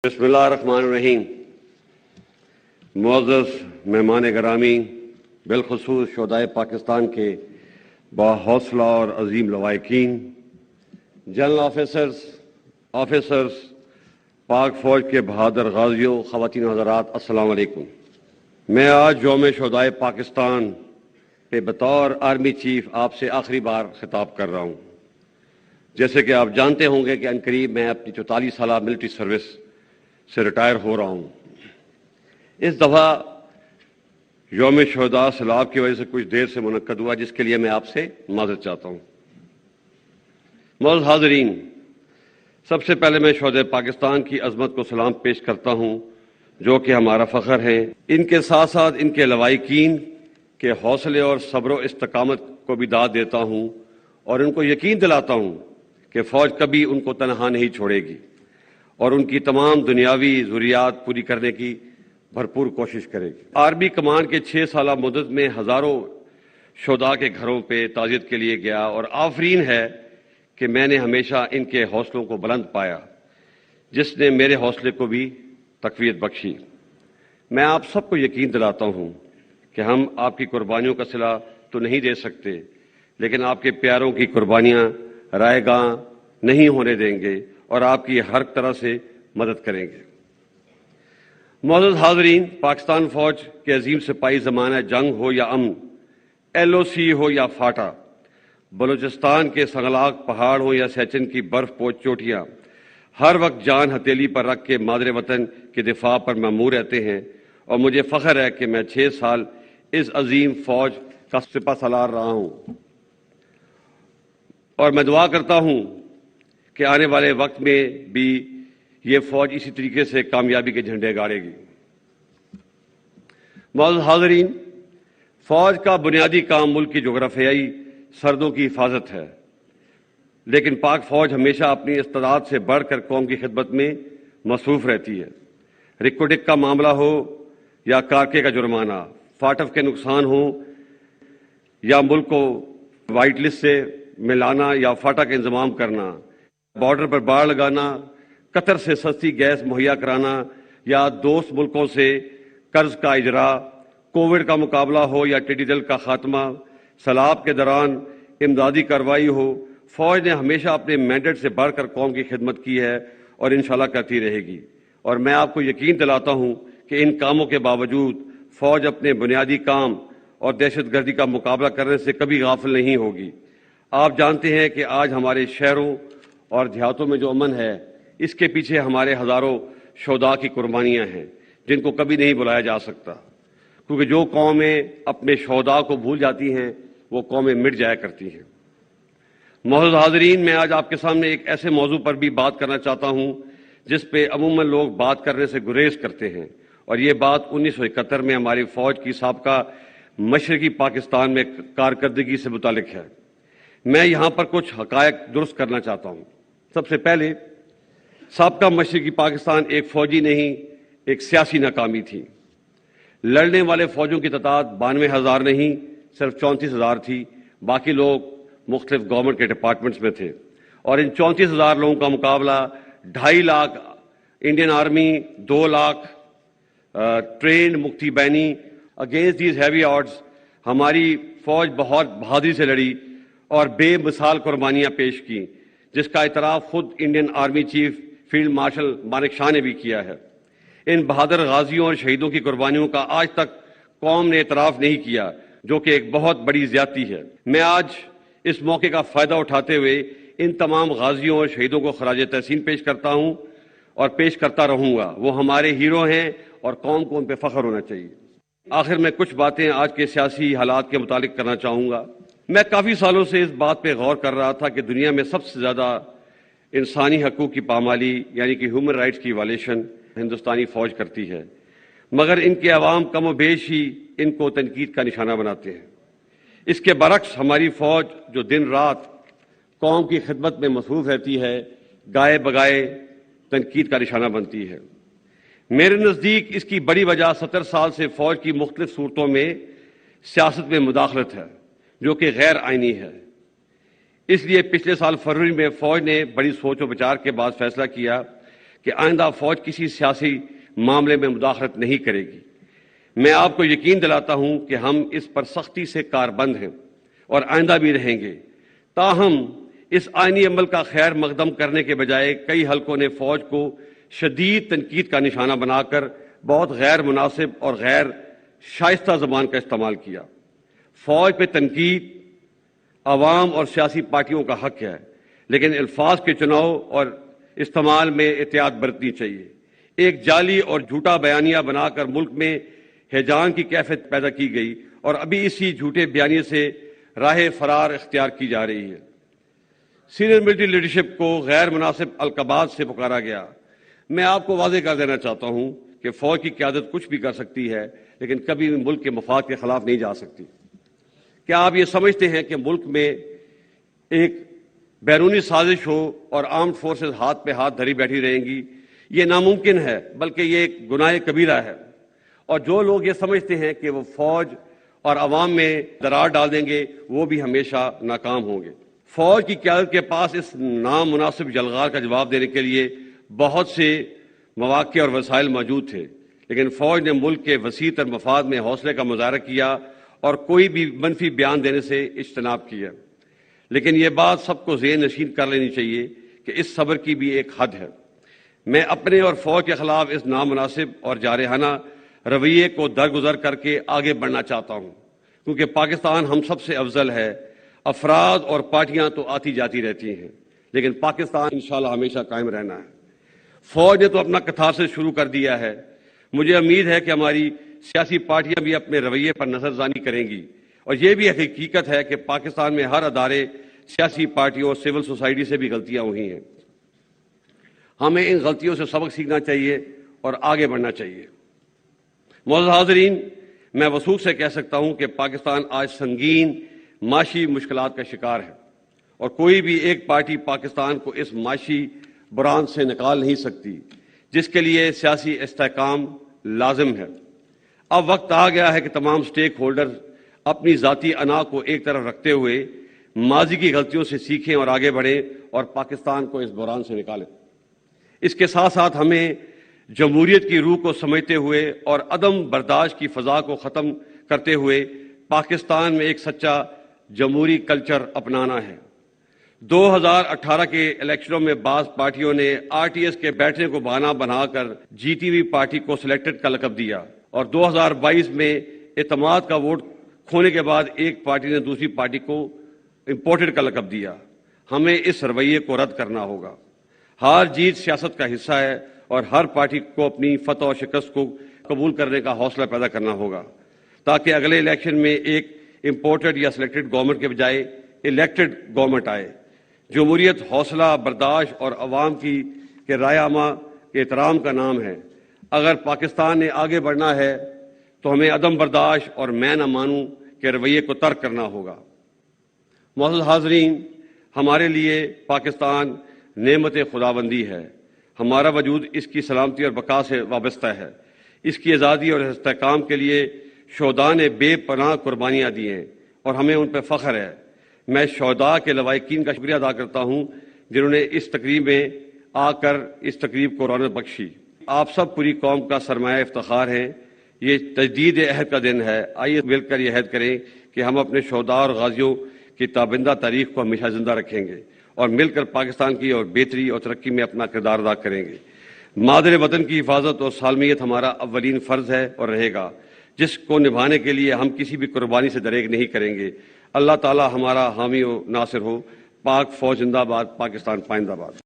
بسم اللہ الرحمن الرحیم۔ معزز مہمان گرامی، بالخصوص شہدائے پاکستان کے باحوصلہ اور عظیم لواحقین، جنرل آفیسرز، پاک فوج کے بہادر غازیوں، خواتین و حضرات، السلام علیکم۔ میں آج یوم شہدائے پاکستان پہ بطور آرمی چیف آپ سے آخری بار خطاب کر رہا ہوں۔ جیسے کہ آپ جانتے ہوں گے کہ عنقریب میں اپنی 44 سالہ ملٹری سروس سے ریٹائر ہو رہا ہوں۔ اس دفعہ یوم شہداء سیلاب کی وجہ سے کچھ دیر سے منعقد ہوا، جس کے لیے میں آپ سے معذرت چاہتا ہوں۔ معزز حاضرین، سب سے پہلے میں شہدائے پاکستان کی عظمت کو سلام پیش کرتا ہوں، جو کہ ہمارا فخر ہے۔ ان کے ساتھ ساتھ ان کے لواحقین کے حوصلے اور صبر و استقامت کو بھی داد دیتا ہوں، اور ان کو یقین دلاتا ہوں کہ فوج کبھی ان کو تنہا نہیں چھوڑے گی اور ان کی تمام دنیاوی ضروریات پوری کرنے کی بھرپور کوشش کرے گی۔ آرمی کمانڈ کے 6 سالہ مدت میں ہزاروں شہداء کے گھروں پہ تعزیت کے لیے گیا، اور آفرین ہے کہ میں نے ہمیشہ ان کے حوصلوں کو بلند پایا، جس نے میرے حوصلے کو بھی تقویت بخشی۔ میں آپ سب کو یقین دلاتا ہوں کہ ہم آپ کی قربانیوں کا صلہ تو نہیں دے سکتے، لیکن آپ کے پیاروں کی قربانیاں رائے گاں نہیں ہونے دیں گے اور آپ کی ہر طرح سے مدد کریں گے۔ معزز حاضرین، پاکستان فوج کے عظیم سپاہی زمانہ جنگ ہو یا امن، LOC ہو یا فاٹا، بلوچستان کے سنگلاق پہاڑ ہوں یا سیچن کی برف پوش چوٹیاں، ہر وقت جان ہتھیلی پر رکھ کے مادر وطن کے دفاع پر مامور رہتے ہیں، اور مجھے فخر ہے کہ میں 6 سال اس عظیم فوج کا سپہ سالار رہا ہوں، اور میں دعا کرتا ہوں کہ آنے والے وقت میں بھی یہ فوج اسی طریقے سے کامیابی کے جھنڈے گاڑے گی۔ معزز حاضرین، فوج کا بنیادی کام ملک کی جغرافیائی سرحدوں کی حفاظت ہے، لیکن پاک فوج ہمیشہ اپنی استعداد سے بڑھ کر قوم کی خدمت میں مصروف رہتی ہے۔ ریکوڈک کا معاملہ ہو یا کارکے کا جرمانہ، فاٹف کے نقصان ہو یا ملک کو وائٹ لسٹ سے ملانا یا فاٹا کا انضمام کرنا، بارڈر پر باڑ لگانا، قطر سے سستی گیس مہیا کرانا یا دوست ملکوں سے قرض کا اجرا، کووڈ کا مقابلہ ہو یا ٹڈی دل کا خاتمہ، سیلاب کے دوران امدادی کارروائی ہو، فوج نے ہمیشہ اپنے مینڈیٹ سے بڑھ کر قوم کی خدمت کی ہے اور انشاءاللہ کرتی رہے گی۔ اور میں آپ کو یقین دلاتا ہوں کہ ان کاموں کے باوجود فوج اپنے بنیادی کام اور دہشت گردی کا مقابلہ کرنے سے کبھی غافل نہیں ہوگی۔ آپ جانتے ہیں کہ آج ہمارے شہروں اور دیہاتوں میں جو امن ہے، اس کے پیچھے ہمارے ہزاروں شہداء کی قربانیاں ہیں، جن کو کبھی نہیں بلایا جا سکتا، کیونکہ جو قومیں اپنے شہداء کو بھول جاتی ہیں وہ قومیں مٹ جایا کرتی ہیں۔ معزز حاضرین، میں آج آپ کے سامنے ایک ایسے موضوع پر بھی بات کرنا چاہتا ہوں جس پہ عموماً لوگ بات کرنے سے گریز کرتے ہیں، اور یہ بات 1971 میں ہماری فوج کی سابقہ مشرقی پاکستان میں کارکردگی سے متعلق ہے۔ میں یہاں پر کچھ حقائق درست کرنا چاہتا ہوں۔ سب سے پہلے، سابقہ مشرقی پاکستان ایک فوجی نہیں، ایک سیاسی ناکامی تھی۔ لڑنے والے فوجوں کی تعداد 92,000 نہیں، صرف 34,000 تھی۔ باقی لوگ مختلف گورنمنٹ کے ڈپارٹمنٹس میں تھے، اور ان 34,000 لوگوں کا مقابلہ 2.5 lakh Indian army, 2 lakh trained Mukti Bahini. Against these heavy odds ہماری فوج بہت بہادری سے لڑی اور بے مثال قربانیاں پیش کی، جس کا اعتراف خود Indian army chief field marshal Manek Shaw نے بھی کیا ہے۔ ان بہادر غازیوں اور شہیدوں کی قربانیوں کا آج تک قوم نے اعتراف نہیں کیا، جو کہ ایک بہت بڑی زیادتی ہے۔ میں آج اس موقع کا فائدہ اٹھاتے ہوئے ان تمام غازیوں اور شہیدوں کو خراج تحسین پیش کرتا ہوں اور پیش کرتا رہوں گا۔ وہ ہمارے ہیرو ہیں اور قوم کو ان پہ فخر ہونا چاہیے۔ آخر میں کچھ باتیں آج کے سیاسی حالات کے متعلق کرنا چاہوں گا۔ میں کافی سالوں سے اس بات پہ غور کر رہا تھا کہ دنیا میں سب سے زیادہ انسانی حقوق کی پامالی، یعنی کہ ہیومن رائٹس کی وائلیشن ہندوستانی فوج کرتی ہے، مگر ان کے عوام کم و بیش ہی ان کو تنقید کا نشانہ بناتے ہیں۔ اس کے برعکس ہماری فوج جو دن رات قوم کی خدمت میں مصروف رہتی ہے، گائے بگائے تنقید کا نشانہ بنتی ہے۔ میرے نزدیک اس کی بڑی وجہ 70 سال سے فوج کی مختلف صورتوں میں سیاست میں مداخلت ہے، جو کہ غیر آئینی ہے۔ اس لیے پچھلے سال فروری میں فوج نے بڑی سوچ و بچار کے بعد فیصلہ کیا کہ آئندہ فوج کسی سیاسی معاملے میں مداخلت نہیں کرے گی۔ میں آپ کو یقین دلاتا ہوں کہ ہم اس پر سختی سے کاربند ہیں اور آئندہ بھی رہیں گے۔ تاہم اس آئینی عمل کا خیر مقدم کرنے کے بجائے کئی حلقوں نے فوج کو شدید تنقید کا نشانہ بنا کر بہت غیر مناسب اور غیر شائستہ زبان کا استعمال کیا۔ فوج پہ تنقید عوام اور سیاسی پارٹیوں کا حق ہے، لیکن الفاظ کے چناؤ اور استعمال میں احتیاط برتنی چاہیے۔ ایک جعلی اور جھوٹا بیانیہ بنا کر ملک میں ہیجان کی کیفیت پیدا کی گئی اور ابھی اسی جھوٹے بیانیے سے راہ فرار اختیار کی جا رہی ہے۔ سینئر ملٹری لیڈرشپ کو غیر مناسب القابات سے پکارا گیا۔ میں آپ کو واضح کر دینا چاہتا ہوں کہ فوج کی قیادت کچھ بھی کر سکتی ہے، لیکن کبھی بھی ملک کے مفاد کے خلاف نہیں جا سکتی۔ کیا آپ یہ سمجھتے ہیں کہ ملک میں ایک بیرونی سازش ہو اور آرمڈ فورسز ہاتھ پہ ہاتھ دھری بیٹھی رہیں گی؟ یہ ناممکن ہے، بلکہ یہ ایک گناہ کبیرہ ہے۔ اور جو لوگ یہ سمجھتے ہیں کہ وہ فوج اور عوام میں درار ڈال دیں گے، وہ بھی ہمیشہ ناکام ہوں گے۔ فوج کی قیادت کے پاس اس نامناسب جلغار کا جواب دینے کے لیے بہت سے مواقع اور وسائل موجود تھے، لیکن فوج نے ملک کے وسیع تر مفاد میں حوصلے کا مظاہرہ کیا اور کوئی بھی منفی بیان دینے سے اجتناب کیا۔ لیکن یہ بات سب کو ذہن نشین کر لینی چاہیے کہ اس صبر کی بھی ایک حد ہے۔ میں اپنے اور فوج کے خلاف اس نامناسب اور جارحانہ رویے کو درگزر کر کے آگے بڑھنا چاہتا ہوں، کیونکہ پاکستان ہم سب سے افضل ہے۔ افراد اور پارٹیاں تو آتی جاتی رہتی ہیں، لیکن پاکستان انشاءاللہ ہمیشہ قائم رہنا ہے۔ فوج نے تو اپنا کتھارسس شروع کر دیا ہے۔ مجھے امید ہے کہ ہماری سیاسی پارٹیاں بھی اپنے رویے پر نظر ثانی کریں گی، اور یہ بھی حقیقت ہے کہ پاکستان میں ہر ادارے، سیاسی پارٹیوں اور سول سوسائٹی سے بھی غلطیاں ہوئی ہیں۔ ہمیں ان غلطیوں سے سبق سیکھنا چاہیے اور آگے بڑھنا چاہیے۔ معزز حاضرین، میں وثوق سے کہہ سکتا ہوں کہ پاکستان آج سنگین معاشی مشکلات کا شکار ہے، اور کوئی بھی ایک پارٹی پاکستان کو اس معاشی بحران سے نکال نہیں سکتی، جس کے لیے سیاسی استحکام لازم ہے۔ اب وقت آ گیا ہے کہ تمام سٹیک ہولڈرز اپنی ذاتی انا کو ایک طرف رکھتے ہوئے ماضی کی غلطیوں سے سیکھیں اور آگے بڑھیں اور پاکستان کو اس بحران سے نکالیں۔ اس کے ساتھ ساتھ ہمیں جمہوریت کی روح کو سمجھتے ہوئے اور عدم برداشت کی فضا کو ختم کرتے ہوئے پاکستان میں ایک سچا جمہوری کلچر اپنانا ہے۔ 2018 کے الیکشنوں میں بعض پارٹیوں نے RTS کے بیٹھنے کو بہانہ بنا کر GTV پارٹی کو سلیکٹڈ کا لقب دیا، اور 2022 میں اعتماد کا ووٹ کھونے کے بعد ایک پارٹی نے دوسری پارٹی کو امپورٹڈ کا لقب دیا۔ ہمیں اس رویے کو رد کرنا ہوگا۔ ہار جیت سیاست کا حصہ ہے، اور ہر پارٹی کو اپنی فتح و شکست کو قبول کرنے کا حوصلہ پیدا کرنا ہوگا، تاکہ اگلے الیکشن میں ایک امپورٹڈ یا سلیکٹڈ گورنمنٹ کے بجائے الیکٹڈ گورنمنٹ آئے۔ جمہوریت حوصلہ برداشت اور عوام کے رائے عامہ کے احترام کا نام ہے۔ اگر پاکستان نے آگے بڑھنا ہے تو ہمیں عدم برداشت اور میں نہ مانوں کے رویے کو ترک کرنا ہوگا۔ معزز حاضرین، ہمارے لیے پاکستان نعمت خداوندی ہے۔ ہمارا وجود اس کی سلامتی اور بقا سے وابستہ ہے۔ اس کی آزادی اور استحکام کے لیے شہداء نے بے پناہ قربانیاں دی ہیں، اور ہمیں ان پہ فخر ہے۔ میں شہداء کے لواحقین کا شکریہ ادا کرتا ہوں جنہوں نے اس تقریب میں آ کر اس تقریب کو رونق بخشی۔ آپ سب پوری قوم کا سرمایہ افتخار ہیں۔ یہ تجدید عہد کا دن ہے۔ آئیے مل کر یہ عہد کریں کہ ہم اپنے شہداء اور غازیوں کی تابندہ تاریخ کو ہمیشہ زندہ رکھیں گے، اور مل کر پاکستان کی اور بہتری اور ترقی میں اپنا کردار ادا کریں گے۔ مادر وطن کی حفاظت اور سالمیت ہمارا اولین فرض ہے اور رہے گا، جس کو نبھانے کے لیے ہم کسی بھی قربانی سے دریغ نہیں کریں گے۔ اللہ تعالی ہمارا حامی و ناصر ہو۔ پاک فوج زندہ باد، پاکستان پائندہ باد۔